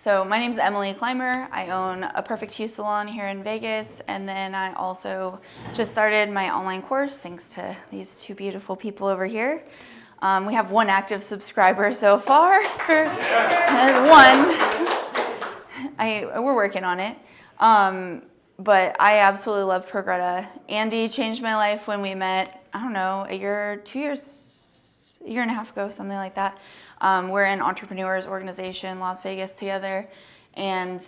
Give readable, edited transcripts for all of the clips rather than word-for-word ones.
So my name's Emily Climer. I own a Perfect Hue salon here in Vegas, and then I also just started my online course thanks to these two beautiful people over here. We have one active subscriber so far. One. We're working on it. But I absolutely love Progreda. Andy changed my life when we met, I don't know, a year and a half ago, something like that. We're an entrepreneurs organization in Las Vegas together. And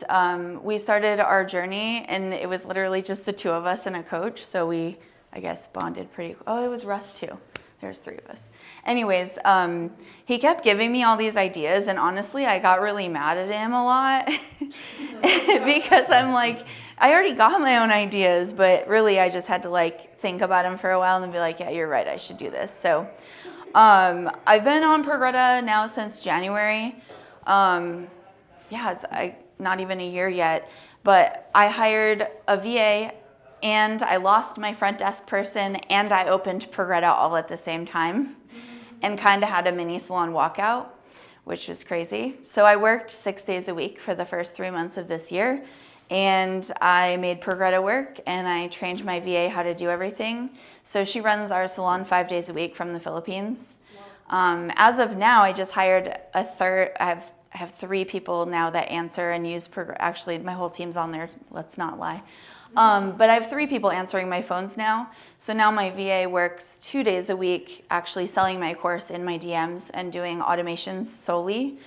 we started our journey, and it was literally just the two of us and a coach. So we, I guess, bonded pretty. Oh, it was Russ too. There's three of us. Anyways, he kept giving me all these ideas, and honestly, I got really mad at him a lot because I'm like, I already got my own ideas, but really I just had to like think about them for a while and then be like, yeah, you're right, I should do this. So I've been on Progreda now since January. It's not even a year yet, but I hired a VA and I lost my front desk person and I opened Progreda all at the same time and kind of had a mini salon walkout, which was crazy. So I worked 6 days a week for the first 3 months of this year, and I made Progreda work, and I trained my VA how to do everything. So she runs our salon 5 days a week from the Philippines. As of now, I just hired a third. I have 3 people now that answer and use Progreda. Actually, my whole team's on there. Let's not lie. But I have 3 people answering my phones now. So now my VA works 2 days a week, actually selling my course in my DMs and doing automations solely.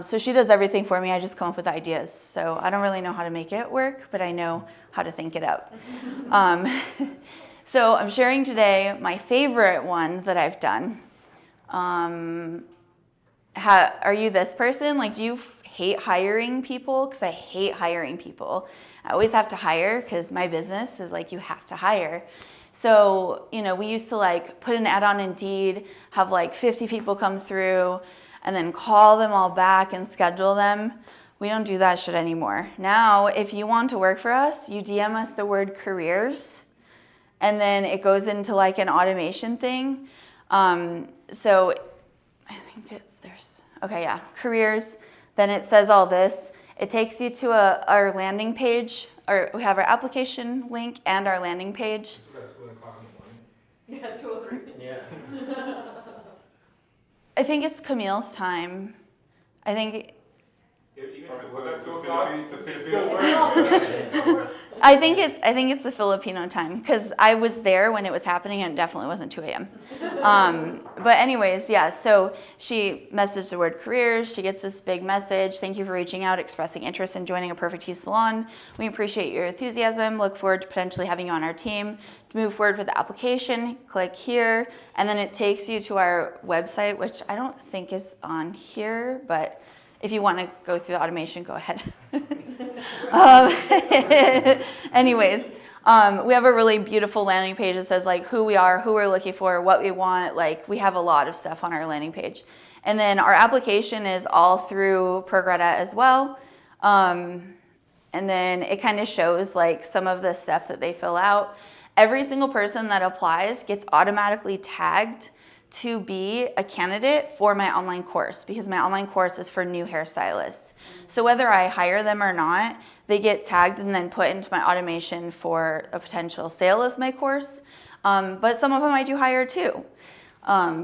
So she does everything for me. I just come up with ideas. So I don't really know how to make it work, but I know how to think it up. So I'm sharing today my favorite one that I've done. Are you this person? Like, do you hate hiring people? Because I hate hiring people. I always have to hire because my business is like, you have to hire. So, we used to like put an ad on Indeed, have like 50 people come through, and then call them all back and schedule them. We don't do that shit anymore. Now, if you want to work for us, you DM us the word careers, and then it goes into like an automation thing. So I think careers. Then it says all this. It takes you to our landing page, or we have our application link and our landing page. So that's 2 o'clock in the morning? Yeah, 2 or 3. Yeah. I think it's Camille's time. I think Was that 2 o'clock? I think it's the Filipino time because I was there when it was happening and it definitely wasn't 2 a.m. But anyways, yeah, so she messaged the word careers. She gets this big message. Thank you for reaching out, expressing interest in joining a Perfect Hue salon. We appreciate your enthusiasm. Look forward to potentially having you on our team. To move forward with the application, click here, and then it takes you to our website, which I don't think is on here, but if you want to go through the automation, go ahead. Anyways, we have a really beautiful landing page that says like who we are, who we're looking for, what we want. Like we have a lot of stuff on our landing page. And then our application is all through Progreda as well. And then it kind of shows like some of the stuff that they fill out. Every single person that applies gets automatically tagged to be a candidate for my online course because my online course is for new hairstylists. So whether I hire them or not, they get tagged and then put into my automation for a potential sale of my course. But some of them I do hire too.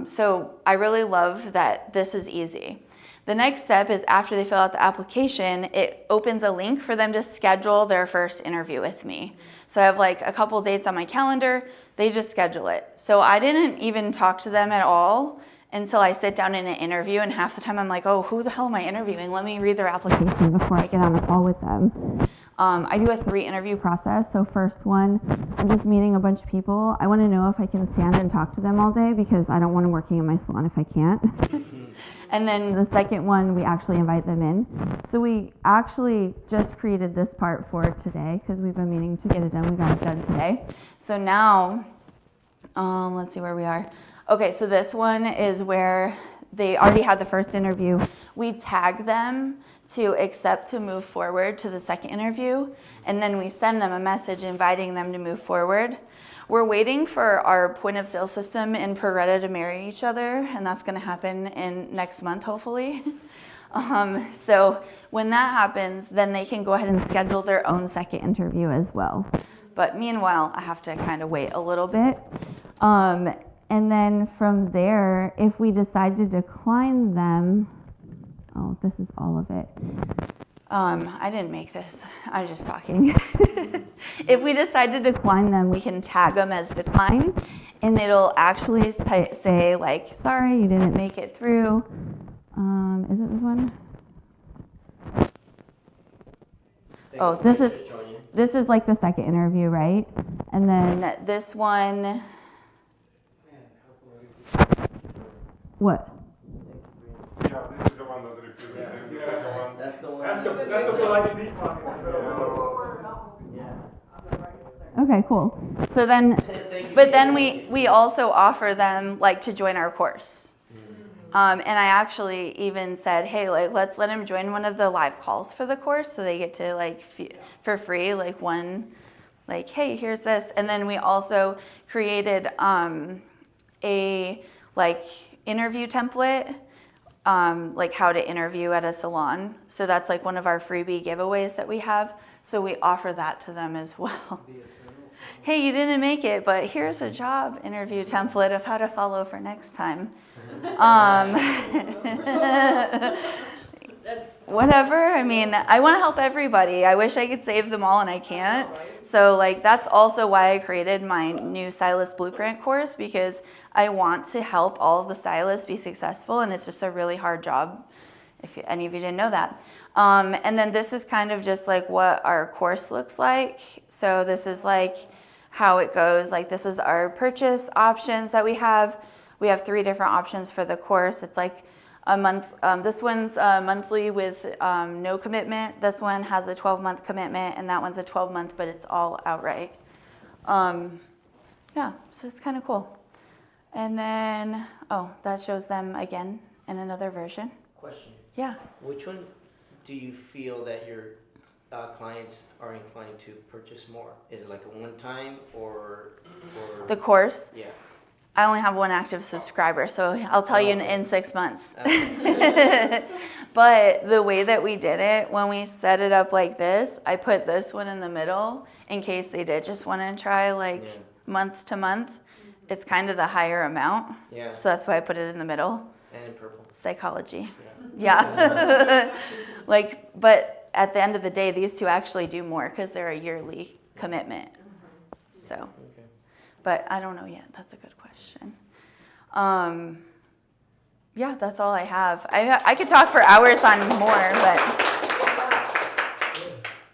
So I really love that this is easy. The next step is after they fill out the application, it opens a link for them to schedule their first interview with me. So I have like a couple dates on my calendar. They just schedule it. So I didn't even talk to them at all until I sit down in an interview, and half the time I'm like, oh, who the hell am I interviewing? Let me read their application before I get on the call with them. I do a 3-interview process. So first one, I'm just meeting a bunch of people. I want to know if I can stand and talk to them all day because I don't want them working in my salon if I can't. And then the second one, we actually invite them in. So we actually just created this part for today because we've been meaning to get it done. We got it done today. So now, let's see where we are. Okay, so this one is where they already had the first interview. We tag them to accept to move forward to the second interview, and then we send them a message inviting them to move forward. We're waiting for our point of sale system in Progreda to marry each other, and that's going to happen in next month, hopefully. So when that happens, then they can go ahead and schedule their own second interview as well. But meanwhile, I have to kind of wait a little bit. And then from there, if we decide to decline them, oh, this is all of it. I didn't make this. I was just talking. If we decide to decline them, we can tag them as decline, and it'll actually say like, sorry, you didn't make it through. Is it this one? Oh, this is like the second interview, right? And then this one. What? Yeah, this is the one that represents the second one. That's the one. That's the polite deep one. Yeah. Okay, cool. So then, but then we also offer them like to join our course. And I actually even said, hey, like let's let them join one of the live calls for the course, so they get to like for free, like one, like hey, here's this. And then we also created a like interview template, like how to interview at a salon. So that's like one of our freebie giveaways that we have. So we offer that to them as well. Hey, you didn't make it, but here's a job interview template of how to follow for next time. Whatever. I mean, I want to help everybody. I wish I could save them all, and I can't. So, like, that's also why I created my new stylist blueprint course, because I want to help all of the stylists be successful, and it's just a really hard job, if any of you didn't know that. And then this is kind of just like what our course looks like. So this is like how it goes. Like, this is our purchase options that we have. We have 3 different options for the course. It's like a month. This one's monthly with no commitment. This one has a 12-month commitment, and that one's a 12-month, but it's all outright. Yeah, so it's kind of cool. And then, oh, that shows them again in another version. Question. Yeah. Which one do you feel that your clients are inclined to purchase more? Is it like a one-time or The course? Yeah. I only have 1 active subscriber, so I'll tell you in 6 months. Okay. But the way that we did it, when we set it up like this, I put this one in the middle in case they did just want to try like month to month. It's kind of the higher amount. Yeah. So that's why I put it in the middle. And in purple. Psychology. Yeah. Like, but at the end of the day, these 2 actually do more because they're a yearly commitment. So, Okay. but I don't know yet. That's a good question. Yeah, that's all I have. I could talk for hours on more, but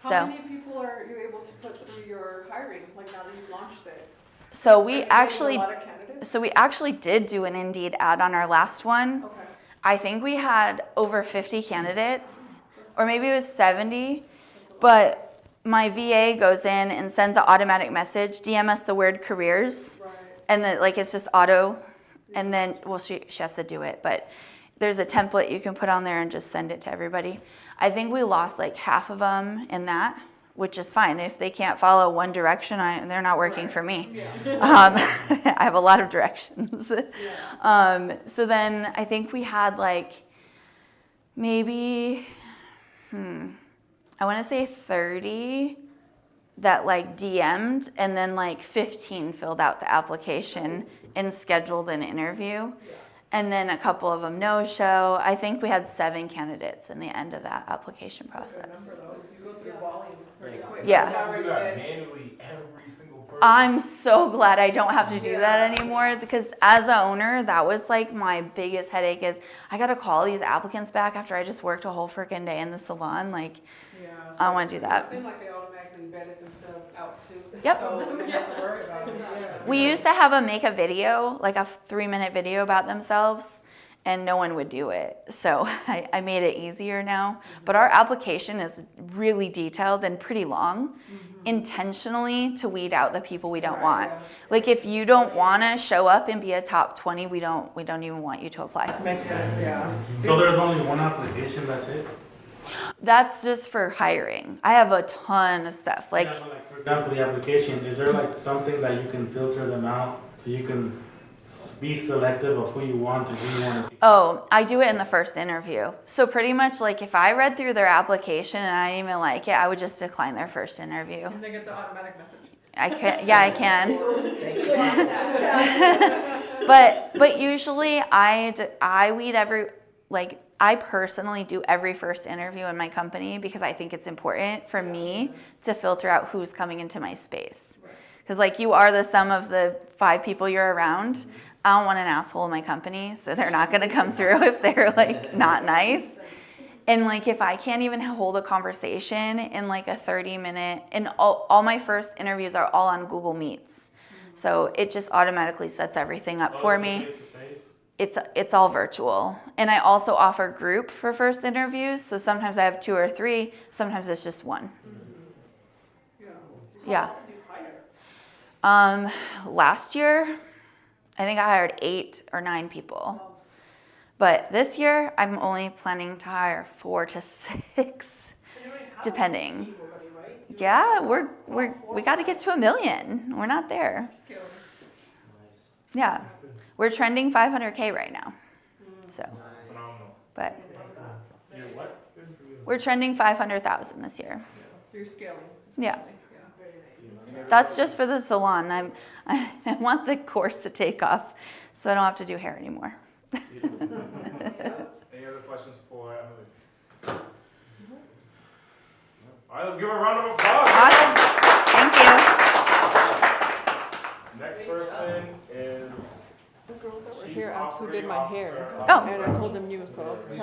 How many people are you able to put through your hiring, like now that you've launched it? so Are we you actually getting a lot of candidates? so we actually did do an Indeed ad on our last one. Okay. I think we had over 50 candidates, or maybe it was 70, but my VA goes in and sends an automatic message, DM us the word careers, Right. and then like it's just auto, and then, well, she has to do it, but there's a template you can put on there and just send it to everybody. I think we lost like half of them in that, which is fine. If they can't follow one direction, they're not working for me. Yeah. I have a lot of directions. So then I think we had like maybe, I want to say 30 that like DM'd, and then like 15 filled out the application and scheduled an interview. And then a couple of them no-show. I think we had 7 candidates in the end of that application process. You go through volume pretty quick. Yeah. It's You already do that dead. manually every single person. I'm so glad I don't have to do that anymore, because as an owner, that was like my biggest headache is I got to call these applicants back after I just worked a whole freaking day in the salon. Like, Yeah, I don't want to do that. It seems like they automatically vetted themselves out too. Yep. So you don't have to worry about it. Yeah. We used to have them make a video, like a 3-minute video about themselves, and no one would do it. So I made it easier now. But our application is really detailed and pretty long, intentionally to weed out the people we don't want. Yeah. Like if you don't want to show up and be a top 20, we don't even want you to apply. Makes sense, yeah. So there's only one application, that's it? That's just for hiring. I have a ton of stuff. Like, Yeah, but like, for example, the application, is there like something that you can filter them out so you can be selective of who you want and who you want to. Oh, I do it in the first interview. So pretty much like if I read through their application and I didn't even like it, I would just decline their first interview. And they get the automatic message. I can, yeah, I can. Thank you. But usually I weed I personally do every first interview in my company because I think it's important for me to filter out who's coming into my space. Because like you are the sum of the 5 people you're around. I don't want an asshole in my company, so they're not gonna come through if they're like not nice. And like if I can't even hold a conversation in like a 30-minute, and all my first interviews are all on Google Meets. So it just automatically sets everything up for me. It's all virtual. And I also offer group for first interviews. So sometimes I have 2 or 3, sometimes it's just 1. Yeah. How did you hire? Last year, I think I hired 8 or 9 people. But this year, I'm only planning to hire 4 to 6, And you already have depending. people already, right? Yeah, we got to get to 1 million. We're not there. Scaling. Nice. Yeah, we're trending 500K right now. So, Phenomenal. but You what? we're trending 500,000 this year. So you're scaling. Yeah. essentially. Yeah. Very nice. That's just for the salon. I want the course to take off, so I don't have to do hair anymore. Any other questions for Emily? All right, let's give her a round of applause. Awesome. Thank you. Next person is The girls that were Chief here asked who did my hair. Operating Oh. Officer And I of- told them you, so tell